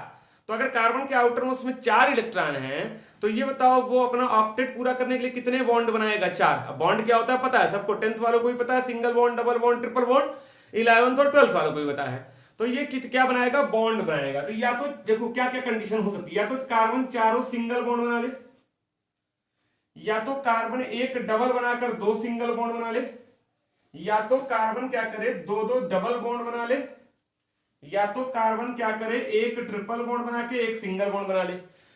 तो अगर कार्बन के आउटर मोस्ट में 4 इलेक्ट्रॉन हैं, तो ये बताओ वो अपना ऑक्टेट पूरा करने के लिए कितने बॉन्ड बनाएगा? 4। अब बॉन्ड क्या होता है पता है सबको, 10th वालों को भी पता है, single bond, double bond, triple bond. 11th और 12th वालों को भी पता है। तो ये क्या बनाएगा? बॉन्ड बनाएगा। तो या तो देखो क्या क्या कंडीशन हो सकती है, या तो कार्बन चारों सिंगल बॉन्ड बना ले, या तो कार्बन एक डबल बनाकर 2 सिंगल बॉन्ड बना ले, या तो कार्बन क्या करे 2-2 डबल बॉन्ड बना ले, या तो कार्बन क्या करे एक ट्रिपल बॉन्ड बना के एक सिंगल बॉन्ड बना ले।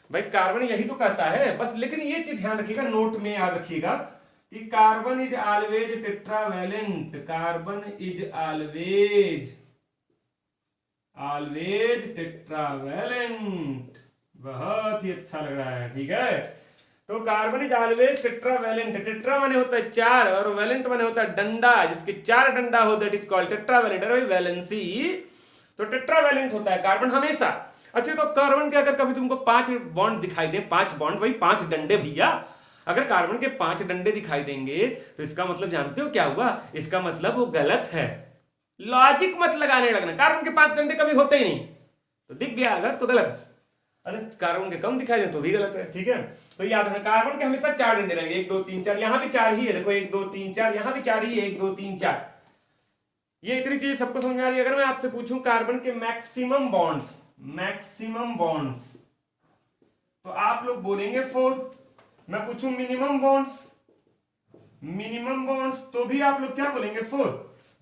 भाई कार्बन यही तो करता है बस। लेकिन ये चीज ध्यान रखिएगा, नोट में याद रखिएगा कि carbon is always tetravalent. Carbon is always tetravalent. बहुत ही अच्छा लग रहा है, ठीक है। तो carbon is always tetravalent. Tetra माने होता है 4 और वैलेंट माने होता है डंडा, जिसके 4 डंडा हो दैट इज कॉल्ड टेट्रावैलेंट। अरे वैलेंसी, तो टेट्रावैलेंट होता है कार्बन हमेशा। अच्छा तो कार्बन के अगर कभी तुमको 5 बॉन्ड दिखाई दे, 5 बॉन्ड वही 5 डंडे भैया, अगर कार्बन के 5 डंडे दिखाई देंगे तो इसका मतलब जानते हो क्या हुआ? इसका मतलब वो गलत है। लॉजिक मत लगाने लगना, कार्बन के 5 डंडे कभी होते ही नहीं, तो दिख गया अगर तो गलत। अरे कार्बन के कम दिखाई दे तो भी गलत है, ठीक है। तो याद रखना कार्बन के हमेशा 4 डंडे रहेंगे, 1 2 3 4, यहां भी 4 ही है, देखो 1 2 3 4, यहां भी 4 ही है, 1 2 3 4। ये इतनी चीज सबको समझ में आ रही है। अगर मैं आपसे पूछूं कार्बन के मैक्सिमम बॉन्ड्स, तो आप लोग बोलेंगे 4। मैं पूछूं मिनिमम बॉन्ड्स, तो भी आप लोग क्या बोलेंगे? 4।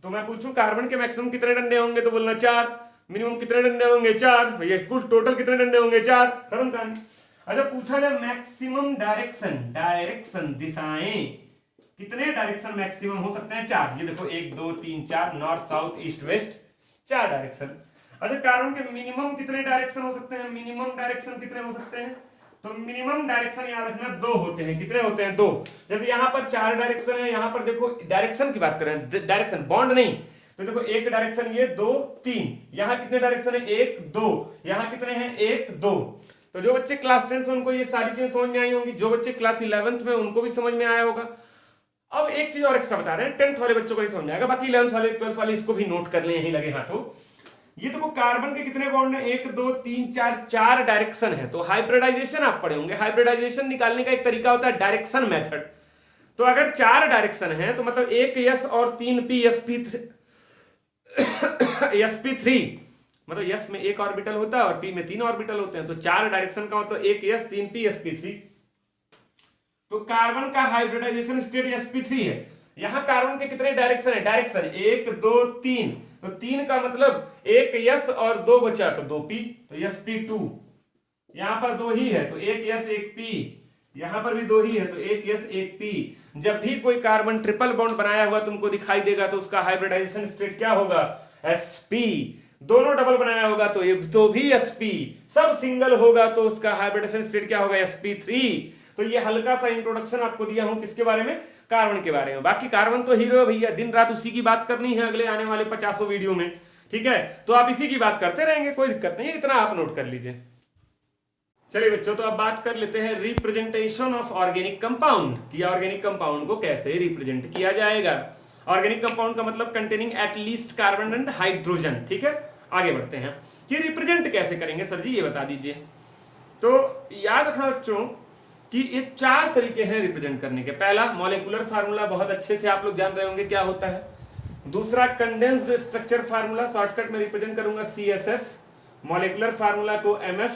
तो मैं पूछूं कार्बन के मैक्सिमम कितने डंडे होंगे, तो बोलना 4। मिनिमम कितने डंडे होंगे? 4। भैया कुल टोटल कितने डंडे होंगे? 4। खत्म कहानी। अच्छा पूछा जाए मैक्सिमम डायरेक्शन दिशाएं, कितने डायरेक्शन मैक्सिमम हो सकते हैं? 4। ये देखो 1 2 3 4, north south east west, 4 direction. अच्छा कार्बन के मिनिमम कितने डायरेक्शन हो सकते हैं? मिनिमम डायरेक्शन कितने हो सकते हैं? तो मिनिमम डायरेक्शन याद रखना 2 होते हैं। कितने होते हैं? 2। जैसे यहां पर 4 डायरेक्शन है, यहां पर देखो डायरेक्शन की बात करें, डायरेक्शन बॉन्ड नहीं, तो देखो 1 डायरेक्शन ये 2 3, यहां कितने डायरेक्शन है? 1 2, यहां कितने हैं? 1 2। तो जो बच्चे क्लास 10th में उनको ये सारी चीजें समझ में आई होंगी, जो बच्चे क्लास 11th में उनको भी समझ में आया होगा। अब एक चीज और एक्स्ट्रा बता रहे हैं, 10th वाले बच्चों को नहीं समझ में आएगा, बाकी 11th वाले 12th वाले इसको भी नोट कर ले, यहीं लगे हाथों। ये देखो कार्बन के कितने बॉन्ड है? 1 2 3 4, 4 डायरेक्शन है। तो हाइब्रिडाइजेशन आप पढ़े होंगे, हाइब्रिडाइजेशन निकालने का एक तरीका होता है डायरेक्शन मेथड। तो अगर 4 डायरेक्शन है तो मतलब 1 s और 3 p sp3, मतलब s में 1 ऑर्बिटल होता है और p में 3 ऑर्बिटल होते हैं, तो 4 डायरेक्शन का मतलब 1 s 3 p sp3। तो कार्बन का हाइब्रिडाइजेशन स्टेट sp3 है। यहां कार्बन के कितने डायरेक्शन है? डायरेक्शन 1 2 3, तो 3 का मतलब 1 s और 2 बचा तो 2p, तो sp2। यहां पर 2 ही है तो 1 s 1 p, यहां पर भी 2 ही है तो 1 s 1 p। जब भी कोई कार्बन ट्रिपल बॉन्ड बनाया हुआ तुमको दिखाई देगा तो उसका हाइब्रिडाइजेशन स्टेट क्या होगा? sp। दोनों डबल बनाया होगा तो भी sp, सब सिंगल होगा तो उसका हाइब्रिडाइजेशन स्टेट क्या होगा? sp3। तो ये हल्का सा इंट्रोडक्शन आपको दिया हूं किसके बारे में? कार्बन के बारे में। बाकी कार्बन तो हीरो है भैया, दिन रात उसी की बात करनी है अगले आने वाले 50 वीडियो में, ठीक है। तो आप इसी की बात करते रहेंगे, कोई दिक्कत नहीं है, इतना आप नोट कर लीजिए। चलिए बच्चों, तो अब बात कर लेते हैं रिप्रेजेंटेशन ऑफ ऑर्गेनिक कंपाउंड, कि ऑर्गेनिक कंपाउंड को कैसे रिप्रेजेंट किया जाएगा। ऑर्गेनिक कंपाउंड का मतलब containing at least carbon and hydrogen, ठीक है। आगे बढ़ते हैं, ये रिप्रेजेंट कैसे करेंगे सर जी, ये बता दीजिए। तो याद रखना बच्चों कि ये 4 तरीके हैं रिप्रेजेंट करने के। पहला मॉलिक्यूलर फार्मूला, बहुत अच्छे से आप लोग जान रहे होंगे क्या होता है। दूसरा कंडेंस्ड स्ट्रक्चर फार्मूला, शॉर्टकट में रिप्रेजेंट करूंगा CSF, मॉलिक्यूलर फार्मूला को MF,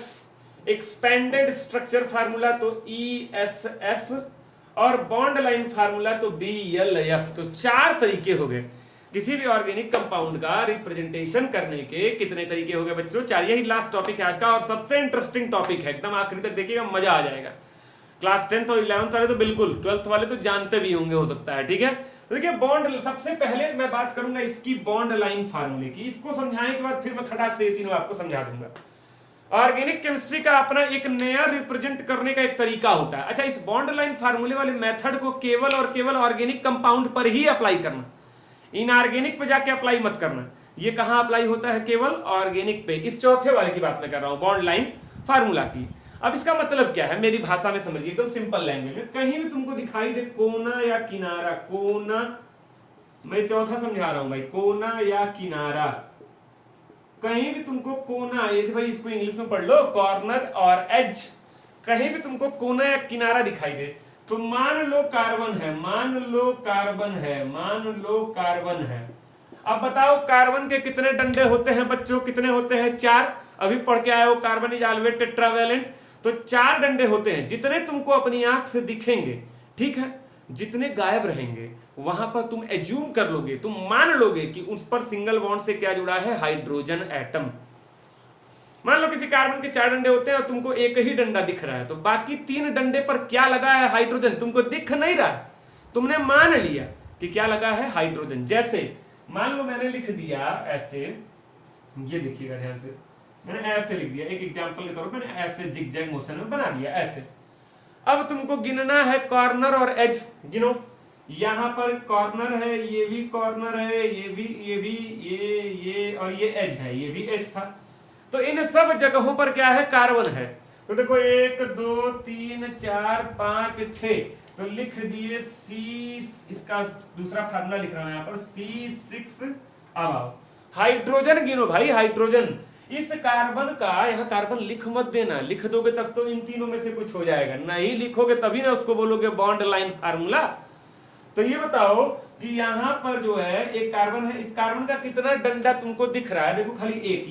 एक्सपेंडेड स्ट्रक्चर फार्मूला तो ESF, और बॉन्ड लाइन फार्मूला तो BLF। तो 4 तरीके हो गए किसी भी ऑर्गेनिक कंपाउंड का रिप्रेजेंटेशन करने के। कितने तरीके हो गए बच्चों? 4। यही लास्ट टॉपिक है आज का और सबसे इंटरेस्टिंग टॉपिक है, एकदम आखिरी तक देखिएगा, मजा आ जाएगा। क्लास 10th और 11th वाले तो बिल्कुल, 12th वाले तो जानते भी होंगे हो सकता है, ठीक है। तो देखिए बॉन्ड, सबसे पहले मैं बात करूंगा इसकी बॉन्ड लाइन फार्मूले की। इसको समझाने के बाद फिर मैं खटाक से ये तीनों आपको समझा दूंगा। ऑर्गेनिक केमिस्ट्री का अपना एक नया रिप्रेजेंट करने का एक तरीका होता है। अच्छा, इस बॉन्ड लाइन फार्मूले वाले मेथड को केवल और केवल ऑर्गेनिक कंपाउंड पर ही अप्लाई करना, इनऑर्गेनिक पे जाके अप्लाई मत करना। ये कहां अप्लाई होता है? केवल ऑर्गेनिक पे। इस चौथे वाले की बात मैं कर रहा हूं, बॉन्ड लाइन फार्मूला की। अब इसका मतलब क्या है, मेरी भाषा में समझिए, एकदम सिंपल लैंग्वेज में। कहीं भी तुमको दिखाई दे कोना या किनारा, कोना, मैं चौथा समझा रहा हूं भाई, कोना या किनारा, कहीं भी तुमको कोना, ये भाई इसको इंग्लिश में पढ़ लो, कॉर्नर और एज, कहीं भी तुमको कोना या किनारा दिखाई दे तो मान लो कार्बन है, मान लो कार्बन है, मान लो कार्बन है। अब बताओ कार्बन के कितने डंडे होते हैं बच्चों? कितने होते हैं? 4। अभी पढ़ के आए हो, कार्बन इज ऑलवेज टेट्रावैलेंट, तो 4 डंडे होते हैं। जितने तुमको अपनी आंख से दिखेंगे, ठीक है, जितने गायब रहेंगे वहां पर तुम एज्यूम कर लोगे, तुम मान लोगे कि उस पर सिंगल बॉन्ड से क्या जुड़ा है? Hydrogen atom. मान लो किसी कार्बन के 4 डंडे होते हैं और तुमको एक ही डंडा दिख रहा है, तो बाकी 3 डंडे पर क्या लगा है? हाइड्रोजन। तुमको दिख नहीं रहा, तुमने मान लिया कि क्या लगा है? हाइड्रोजन। जैसे मान लो मैंने लिख दिया ऐसे, ये देखिएगा ध्यान से, मैंने ऐसे लिख दिया, एक एग्जांपल के तौर पर मैंने ऐसे जिगजैग मोशन में बना दिया ऐसे। अब तुमको गिनना है कॉर्नर और एज, गिनो। यहां पर कॉर्नर है, ये भी कॉर्नर है, ये भी, ये और ये एज है, ये भी एज था। तो इन सब जगहों पर क्या है, कार्बन है। तो देखो 1 2 3 4 5 6, तो लिख दिए सी, इसका दूसरा फार्मूला लिख रहा हूं यहां पर C6। अब आओ हाइड्रोजन गिनो भाई, हाइड्रोजन। इस कार्बन का, यहां कार्बन लिख मत देना, लिख दोगे तब तो इन तीनों में से कुछ हो जाएगा, नहीं लिखोगे तभी ना उसको बोलोगे बॉन्ड लाइन फार्मूला। तो ये बताओ कि यहां पर जो है एक कार्बन है, इस कार्बन का कितना डंडा तुमको दिख रहा है? देखो खाली एक,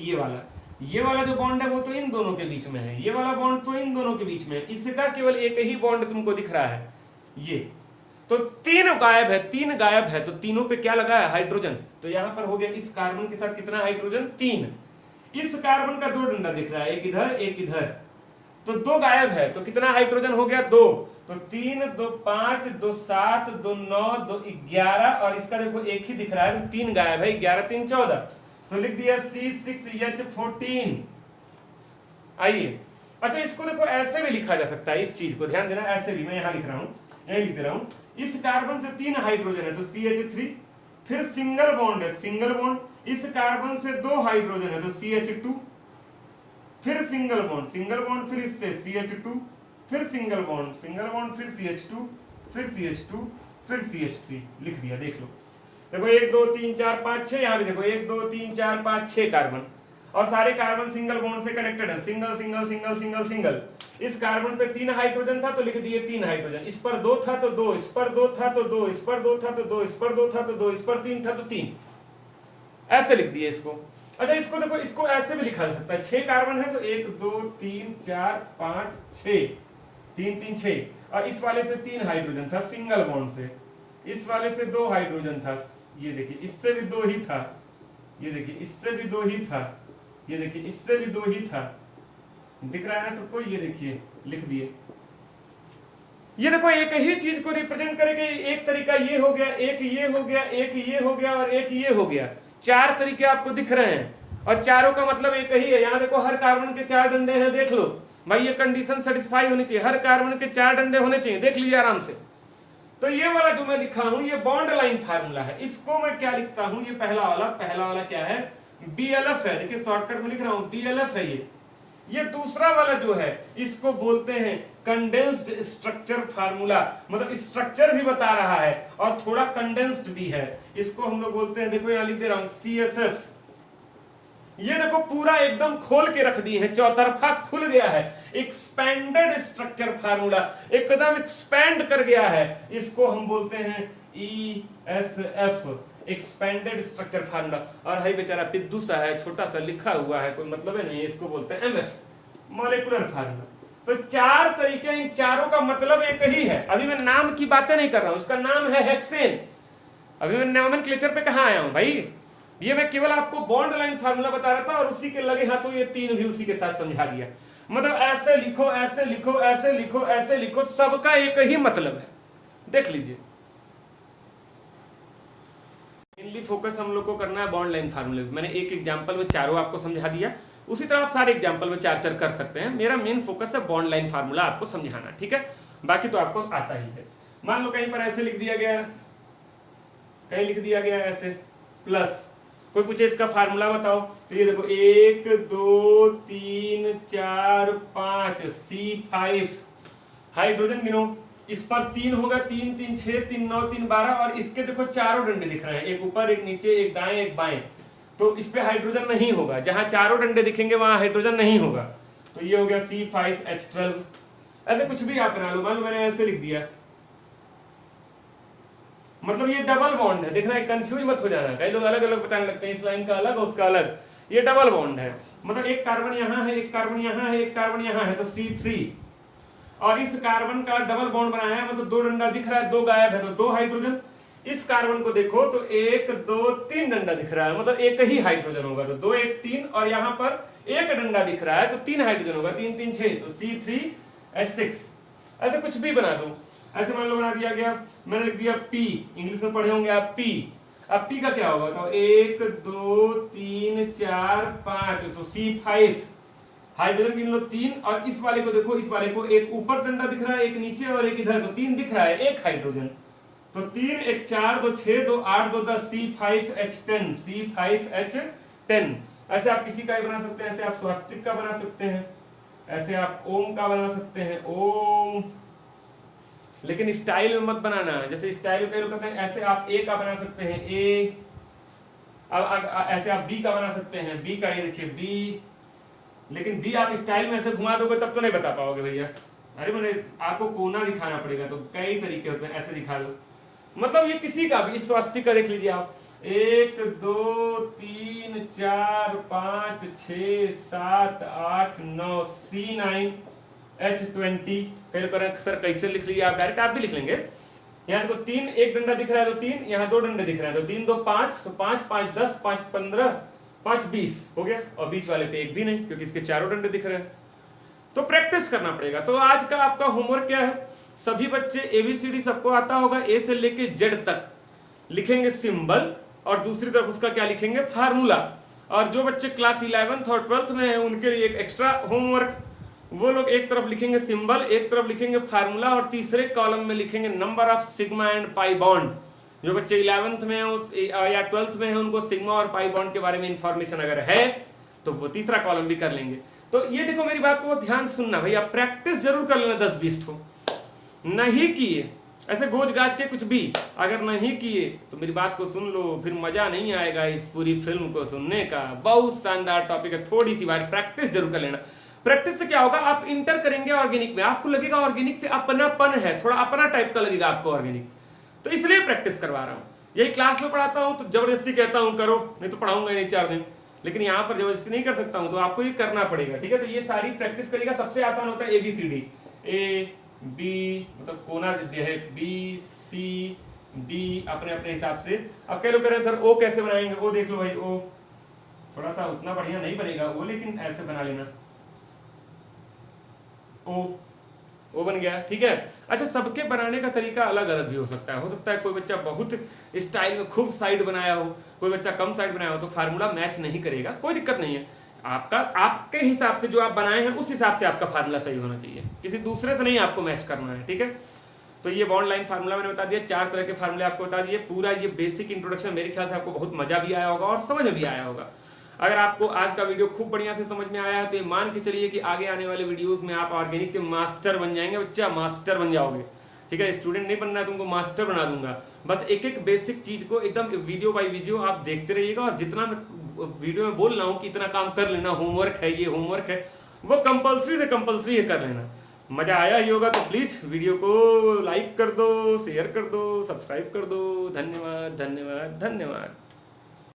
ये वाला जो बॉन्ड है वो तो इन दोनों के बीच में है, ये वाला बॉन्ड तो इन दोनों के बीच में है, इसका केवल एक ही बॉन्ड तुमको दिख रहा है ये। तो तीन गायब है, तीन गायब है, तो तीनों पे क्या लगा है, हाइड्रोजन। तो यहां पर हो गया इस कार्बन के साथ कितना हाइड्रोजन, 3। इस कार्बन का 2 डंडा दिख रहा है, एक इधर एक इधर, तो 2 गायब है, तो कितना हाइड्रोजन हो गया, 2। तो 3 2 5 2 7 2 9 2 11, और इसका देखो एक ही दिख रहा है, तो 3 गायब है, 11 3 14, तो लिख दिया C6H14। आइए अच्छा, इसको देखो ऐसे भी लिखा जा सकता है, इस चीज को ध्यान देना, ऐसे भी मैं यहां लिख रहा हूं, यही लिख दे रहा हूं, इस कार्बन से 3 हाइड्रोजन है तो CH3, फिर सिंगल बॉन्ड है, सिंगल बॉन्ड, इस कार्बन से 2 हाइड्रोजन है तो CH2, फिर सिंगल बॉन्ड, फिर इससे CH2, फिर सिंगल बॉन्ड, फिर CH2, फिर CH2, फिर CH3, लिख दिया। देख लो, देखो 1 2 3 4 5 6, यहां भी देखो 1 2 3 4 5 6 कार्बन, और सारे कार्बन सिंगल बॉन्ड से कनेक्टेड है, single single single single single. इस कार्बन पे 3 हाइड्रोजन था तो लिख दिए 3 हाइड्रोजन, इस पर 2 था तो 2, इस पर 2 था तो 2, इस पर 2 था तो 2, इस पर 2 था तो 2, इस पर 3 था तो 3, ऐसे लिख दिए इसको। अच्छा इसको देखो, इसको ऐसे भी लिखा जा सकता है, 6 कार्बन है तो 1 2 3 4 5 6, 3 3 6, और इस वाले से 3 हाइड्रोजन था सिंगल बॉन्ड से, इस वाले से 2 हाइड्रोजन था, ये देखिए इससे भी 2 ही था, ये देखिए इससे भी 2 ही था, ये देखिए इससे भी 2 ही था, दिख रहा है ना सबको, ये देखिए लिख दिए। ये देखो एक ही चीज को रिप्रेजेंट करेंगे, एक तरीका ये हो गया, एक ये हो गया, एक ये हो गया, और एक ये हो गया, 4 तरीके आपको दिख रहे हैं, और चारों का मतलब एक ही है। यहां देखो हर कार्बन के 4 डंडे हैं, देख लो भाई, ये कंडीशन सेटिस्फाई होनी चाहिए, हर कार्बन के 4 डंडे होने चाहिए, देख लीजिए आराम से। तो ये वाला जो मैं लिखा हूं ये बॉन्ड लाइन फार्मूला है, इसको मैं क्या लिखता हूं, ये पहला वाला क्या है, BLF है, देखिए शॉर्टकट में लिख रहा हूं BLF है ये दूसरा वाला जो है इसको बोलते हैं कंडेंस्ड स्ट्रक्चर फार्मूला, मतलब स्ट्रक्चर भी बता रहा है और थोड़ा कंडेंस्ड भी है, इसको हम लोग बोलते हैं, देखो यहां लिख दे रहा हूं CSF। ये देखो पूरा एकदम खोल के रख दिए हैं, चौतरफा खुल गया है, एक्सपेंडेड स्ट्रक्चर फार्मूला, एकदम एक्सपेंड कर गया है, इसको हम बोलते हैं ESF, एक्सपेंडेड स्ट्रक्चर फार्मूला। और है बेचारा पिद्दू सा है, छोटा सा लिखा हुआ है, कोई मतलब है नहीं, इसको बोलते हैं MF, मॉलिक्यूलर फार्मूला। तो 4 तरीके, इन चारों का मतलब एक ही है। अभी मैं नाम की बातें नहीं कर रहा हूं, उसका नाम है हेक्सेन। अभी मैं नोमेनक्लेचर पे कहां आया हूं भाई, ये मैं केवल आपको बॉन्ड लाइन फार्मूला बता रहा था, और उसी के लगे हाथों ये 3 भी उसी के साथ समझा दिया। मतलब ऐसे लिखो, ऐसे लिखो, ऐसे लिखो, ऐसे लिखो, सबका एक ही मतलब है, देख लीजिए। मेनली फोकस हम लोग को करना है बॉन्ड लाइन फार्मूले। मैंने एक एग्जांपल में चारों आपको समझा दिया, उसी तरह आप सारे एग्जांपल में 4 कर सकते हैं। मेरा मेन फोकस है बॉन्ड लाइन फार्मूला आपको समझाना, ठीक है, बाकी तो आपको आता ही है। मान लो कहीं पर ऐसे लिख दिया गया, कहीं लिख दिया गया ऐसे प्लस, कोई पूछे इसका फार्मूला बताओ, तो ये देखो 1 2 3 4 5 C5, हाइड्रोजन गिनो, इस पर 3 होगा, 3 3 6 3 9 3 12, और इसके देखो चारों डंडे दिख रहे हैं, एक ऊपर एक नीचे एक दाएं एक बाएं, तो इस पे हाइड्रोजन नहीं होगा, जहां चारों डंडे दिखेंगे वहां हाइड्रोजन नहीं होगा, तो ये हो गया C5H12। ऐसे कुछ भी आप बना लो, मान लो मैंने ऐसे लिख दिया, मतलब ये डबल बॉन्ड है, देखना कंफ्यूज मत हो जाना, कई लोग अलग अलग बताने लगते हैं, इस लाइन का अलग उसका अलग, ये डबल बॉन्ड है, मतलब एक कार्बन यहां है, एक कार्बन यहां है, एक कार्बन यहां है, तो C3, और इस कार्बन का डबल बॉन्ड बनाया है, मतलब 2 डंडा दिख रहा है, 2 गायब है तो 2 हाइड्रोजन। इस कार्बन को देखो तो 1 2 3 डंडा दिख रहा है, मतलब एक ही हाइड्रोजन होगा, तो 2 1 3, और यहां पर एक डंडा दिख रहा है तो 3 हाइड्रोजन होगा, 3 3 6, तो C3H6। ऐसे कुछ भी बना दो, ऐसे मान लो बना दिया गया, मैंने लिख दिया P, इंग्लिश में पढ़े होंगे आप P। अब P का क्या होगा, तो 1 2 3 4 5, तो C5, हाइड्रोजन गिन लो 3, और इस वाले को देखो, इस वाले को एक ऊपर डंडा दिख रहा है, एक नीचे और एक इधर, तो 3 दिख रहा है, एक हाइड्रोजन, तो 3 1 4 2 6 2 8 2 10, C5H10, C5H10। ऐसे आप किसी का भी बना सकते हैं, ऐसे आप स्वास्तिक का बना सकते हैं, ऐसे आप ओम का बना सकते हैं, ओम, लेकिन स्टाइल में मत बनाना। जैसे स्टाइल में कई लोग कहते हैं ऐसे आप ए का बना सकते हैं, ए, अब ऐसे आप बी का बना सकते हैं, बी का, ये देखिए बी, लेकिन बी आप स्टाइल में ऐसे घुमा दोगे तब तो नहीं बता पाओगे भैया। अरे मैंने आपको कोना दिखाना पड़ेगा, तो कई तरीके होते हैं, ऐसे दिखा दो, मतलब ये किसी का भी, स्वास्तिक का देख लीजिए आप, 1 2 3 4 5 6 7 8 9 C9 H20, फिर करें सर कैसे लिख लीजिए आप, डायरेक्ट आप भी लिख लेंगे। यहाँ देखो 3, एक डंडा दिख रहा है तो 3, यहाँ 2 डंडे दिख रहे हैं तो 3 2 5, तो 5 5 10 5 15 5 20 हो गया, और बीच वाले पे एक भी नहीं क्योंकि इसके चारों डंडे दिख रहे हैं। तो प्रैक्टिस करना पड़ेगा। तो आज का आपका होमवर्क क्या है, सभी बच्चे एबीसीडी सबको आता होगा, ए से लेके जेड तक लिखेंगे सिंबल, और दूसरी तरफ उसका क्या लिखेंगे, फार्मूला। और जो बच्चे क्लास 11th और 12th में हैं उनके लिए एक एक्स्ट्रा होमवर्क, वो लोग एक तरफ लिखेंगे सिंबल, एक तरफ लिखेंगे फार्मूला, और तीसरे कॉलम में लिखेंगे number of sigma and pi bond. जो बच्चे 11th में या 12th में हैं उनको सिग्मा और पाई बॉन्ड के बारे में इंफॉर्मेशन अगर है तो वो तीसरा कॉलम भी कर लेंगे। तो ये देखो मेरी बात को ध्यान सुनना भैया, प्रैक्टिस जरूर कर लेना 10-20 ठो, नहीं किए ऐसे गोज गाज के कुछ भी अगर नहीं किए तो मेरी बात को सुन लो, फिर मजा नहीं आएगा इस पूरी फिल्म को सुनने का। बहुत शानदार टॉपिक है, थोड़ी सी बात प्रैक्टिस जरूर कर लेना। प्रैक्टिस से क्या होगा, आप इंटर करेंगे ऑर्गेनिक में, आपको लगेगा ऑर्गेनिक से अपनापन है, थोड़ा अपना टाइप का लगेगा आपको ऑर्गेनिक, तो इसलिए प्रैक्टिस करवा रहा हूँ। यही क्लास में पढ़ाता हूँ तो जबरदस्ती कहता हूँ करो, नहीं तो पढ़ाऊंगा नहीं 4 दिन, लेकिन यहाँ पर जबरदस्ती नहीं कर सकता हूँ, तो आपको ये करना पड़ेगा, ठीक है। तो ये सारी प्रैक्टिस करिएगा। सबसे आसान होता है ABCD, A B मतलब कोना दिया है, B C D अपने अपने हिसाब से। अब कह लो कह रहे हैं सर O कैसे बनाएंगे, O देख लो भाई, O थोड़ा सा उतना बढ़िया नहीं बनेगा O, लेकिन ऐसे बना लेना, ओ बन गया, ठीक है। अच्छा, सबके बनाने का तरीका अलग अलग भी हो सकता है कोई बच्चा बहुत स्टाइल में खूब साइड बनाया हो, कोई बच्चा कम साइड बनाया हो, तो फार्मूला मैच नहीं करेगा, कोई दिक्कत नहीं है। आपका आपके हिसाब से जो आप बनाए हैं उस हिसाब से आपका फार्मूला सही होना चाहिए, किसी दूसरे से नहीं आपको मैच करना है, ठीक है। तो ये बॉन्ड लाइन फार्मूला मैंने बता दिया, 4 तरह के फार्मूले आपको बता दिए। पूरा ये बेसिक इंट्रोडक्शन मेरे ख्याल से आपको बहुत मजा भी आया होगा और समझ में भी आया होगा। अगर आपको आज का वीडियो खूब बढ़िया से समझ में आया है तो ये मान के चलिए कि आगे आने वाले वीडियोस में आप ऑर्गेनिक के मास्टर बन जाएंगे, बच्चा मास्टर बन जाओगे, ठीक है। स्टूडेंट नहीं बनना है, तुमको मास्टर बना दूंगा। बस एक एक बेसिक चीज को एकदम वीडियो बाय वीडियो आप देखते रहिएगा, और जितना वीडियो में बोल रहा हूँ कि इतना काम कर लेना, होमवर्क है, ये होमवर्क है, वो कंपलसरी से कंपलसरी है कर लेना। मजा आया ही होगा तो प्लीज वीडियो को लाइक कर दो, शेयर कर दो, सब्सक्राइब कर दो। धन्यवाद धन्यवाद धन्यवाद।